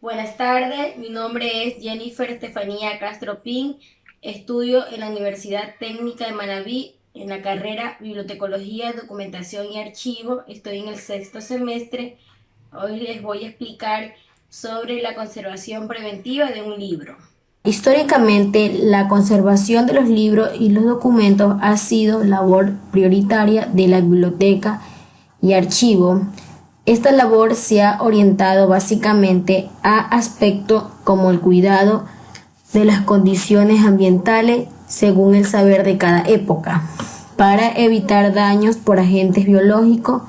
Buenas tardes, mi nombre es Jennifer Estefanía Castro Pin, estudio en la Universidad Técnica de Manabí en la carrera Bibliotecología, Documentación y Archivo. Estoy en el sexto semestre. Hoy les voy a explicar sobre la conservación preventiva de un libro. Históricamente, la conservación de los libros y los documentos ha sido labor prioritaria de la biblioteca y archivo. Esta labor se ha orientado básicamente a aspectos como el cuidado de las condiciones ambientales según el saber de cada época, para evitar daños por agentes biológicos,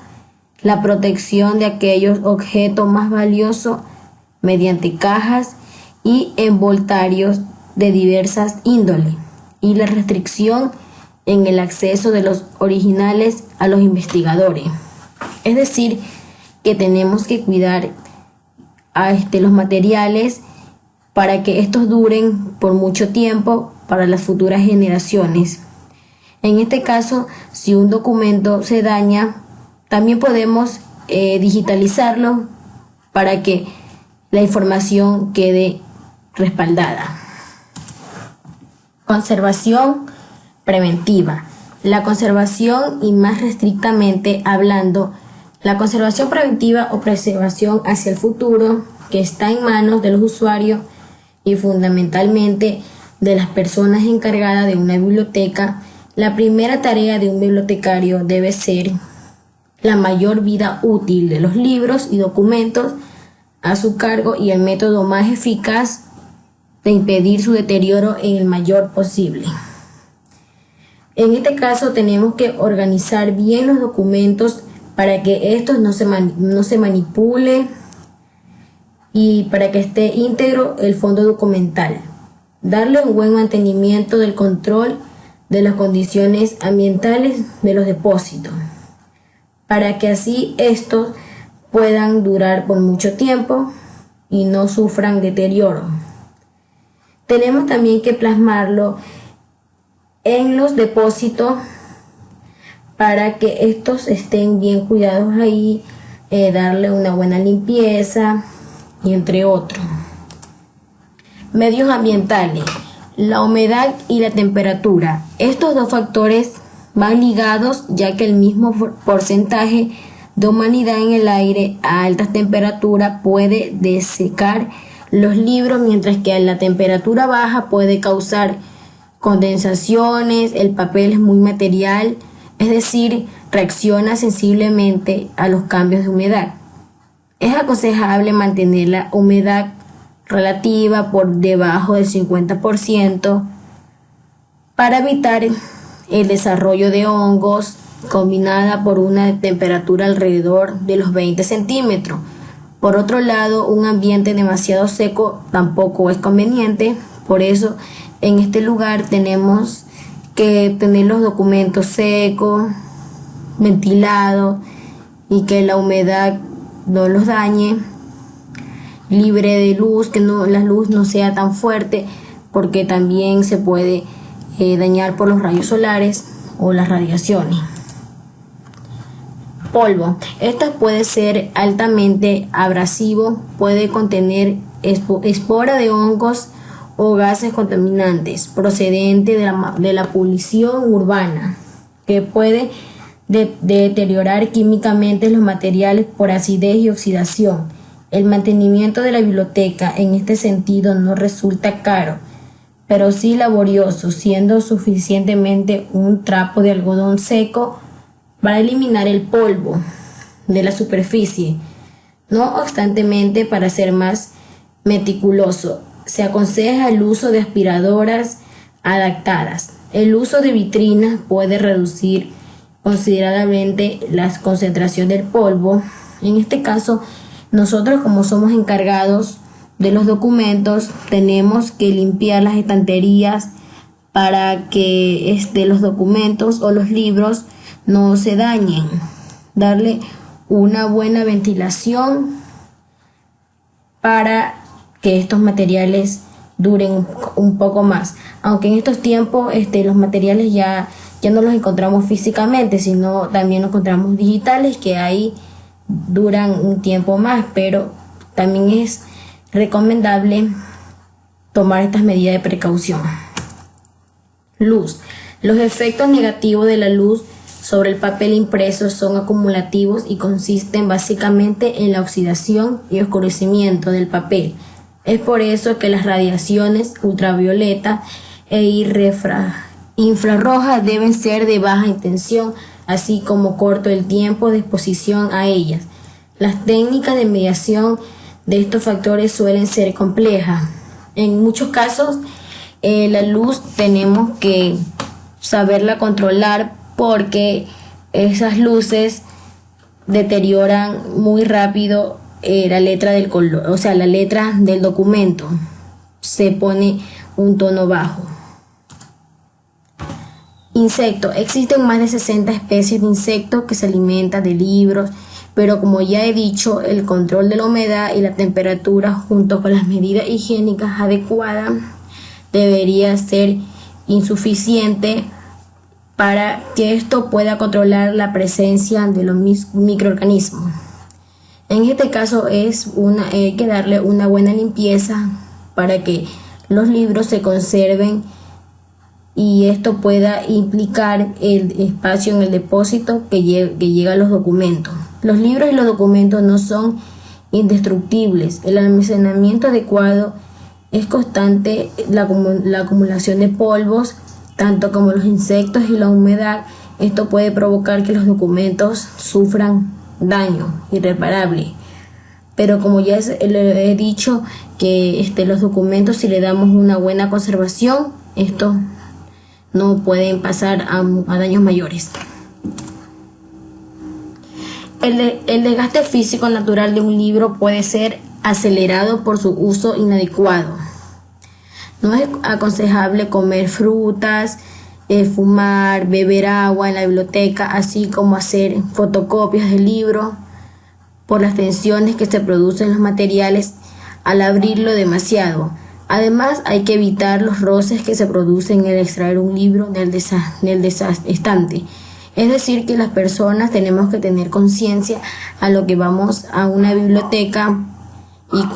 la protección de aquellos objetos más valiosos mediante cajas y envoltorios de diversas índoles, y la restricción en el acceso de los originales a los investigadores. Es decir, que tenemos que cuidar los materiales para que estos duren por mucho tiempo para las futuras generaciones. En este caso, si un documento se daña, también podemos digitalizarlo para que la información quede respaldada. Conservación preventiva. La conservación, y más estrictamente hablando, la conservación preventiva o preservación hacia el futuro, que está en manos de los usuarios y fundamentalmente de las personas encargadas de una biblioteca. La primera tarea de un bibliotecario debe ser la mayor vida útil de los libros y documentos a su cargo y el método más eficaz de impedir su deterioro en el mayor posible. En este caso tenemos que organizar bien los documentos para que estos no se manipule y para que esté íntegro el fondo documental. Darle un buen mantenimiento del control de las condiciones ambientales de los depósitos, para que así estos puedan durar por mucho tiempo y no sufran deterioro. Tenemos también que plasmarlo en los depósitos para que estos estén bien cuidados ahí, darle una buena limpieza y entre otros. Medios ambientales, la humedad y la temperatura. Estos dos factores van ligados, ya que el mismo porcentaje de humedad en el aire a altas temperaturas puede desecar los libros, mientras que a la temperatura baja puede causar condensaciones. El papel es muy material, es decir, reacciona sensiblemente a los cambios de humedad. Es aconsejable mantener la humedad relativa por debajo del 50% para evitar el desarrollo de hongos, combinada por una temperatura alrededor de los 20 centímetros. Por otro lado, un ambiente demasiado seco tampoco es conveniente. Por eso, en este lugar tenemos que tener los documentos secos, ventilados, y que la humedad no los dañe, libre de luz, que la luz no sea tan fuerte, porque también se puede dañar por los rayos solares o las radiaciones. Polvo. Esto puede ser altamente abrasivo, puede contener esporas de hongos o gases contaminantes procedentes de la polución urbana, que puede deteriorar químicamente los materiales por acidez y oxidación. El mantenimiento de la biblioteca en este sentido no resulta caro, pero sí laborioso, siendo suficientemente un trapo de algodón seco para eliminar el polvo de la superficie. No obstante, para ser más meticuloso, se aconseja el uso de aspiradoras adaptadas. El uso de vitrinas puede reducir considerablemente la concentración del polvo. En este caso, nosotros, como somos encargados de los documentos, tenemos que limpiar las estanterías para que los documentos o los libros no se dañen. Darle una buena ventilación para que estos materiales duren un poco más. Aunque en estos tiempos los materiales ya no los encontramos físicamente, sino también los encontramos digitales, que ahí duran un tiempo más, pero también es recomendable tomar estas medidas de precaución. Luz. Los efectos negativos de la luz sobre el papel impreso son acumulativos y consisten básicamente en la oxidación y oscurecimiento del papel. Es por eso que las radiaciones ultravioleta e infrarrojas deben ser de baja intensidad, así como corto el tiempo de exposición a ellas. Las técnicas de medición de estos factores suelen ser complejas. En muchos casos, la luz tenemos que saberla controlar porque esas luces deterioran muy rápido la letra del color, o sea, la letra del documento se pone un tono bajo. Insectos. Existen más de 60 especies de insectos que se alimentan de libros, pero como ya he dicho, el control de la humedad y la temperatura junto con las medidas higiénicas adecuadas debería ser insuficiente para que esto pueda controlar la presencia de los microorganismos. En este caso hay que darle una buena limpieza para que los libros se conserven y esto pueda implicar el espacio en el depósito que llega a los documentos. Los libros y los documentos no son indestructibles. El almacenamiento adecuado es constante. La acumulación de polvos, tanto como los insectos y la humedad, esto puede provocar que los documentos sufran daño irreparable. Pero como ya he dicho, que los documentos, si le damos una buena conservación, estos no pueden pasar a daños mayores. El desgaste físico natural de un libro puede ser acelerado por su uso inadecuado. No es aconsejable comer frutas, fumar, beber agua en la biblioteca, así como hacer fotocopias del libro por las tensiones que se producen en los materiales al abrirlo demasiado. Además, hay que evitar los roces que se producen al extraer un libro del estante. Es decir, que las personas tenemos que tener conciencia a lo que vamos a una biblioteca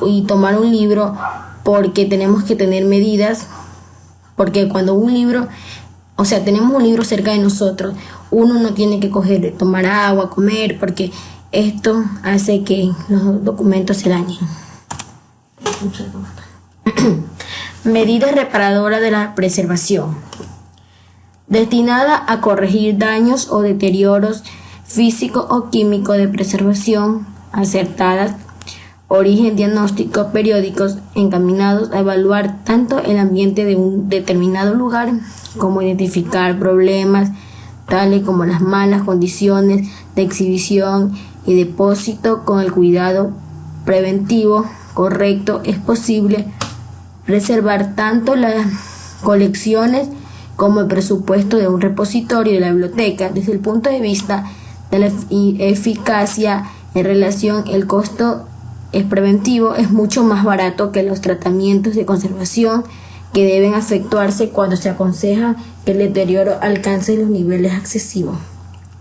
y tomar un libro, porque tenemos que tener medidas, porque cuando tenemos un libro cerca de nosotros, uno no tiene que tomar agua, comer, porque esto hace que los documentos se dañen. Medidas reparadoras de la preservación. Destinada a corregir daños o deterioros físicos o químicos de preservación acertadas, origen diagnóstico periódicos encaminados a evaluar tanto el ambiente de un determinado lugar como identificar problemas tales como las malas condiciones de exhibición y depósito. Con el cuidado preventivo correcto es posible preservar tanto las colecciones como el presupuesto de un repositorio de la biblioteca. Desde el punto de vista de la eficacia en relación, el costo es preventivo, es mucho más barato que los tratamientos de conservación que deben efectuarse cuando se aconseja que el deterioro alcance los niveles excesivos.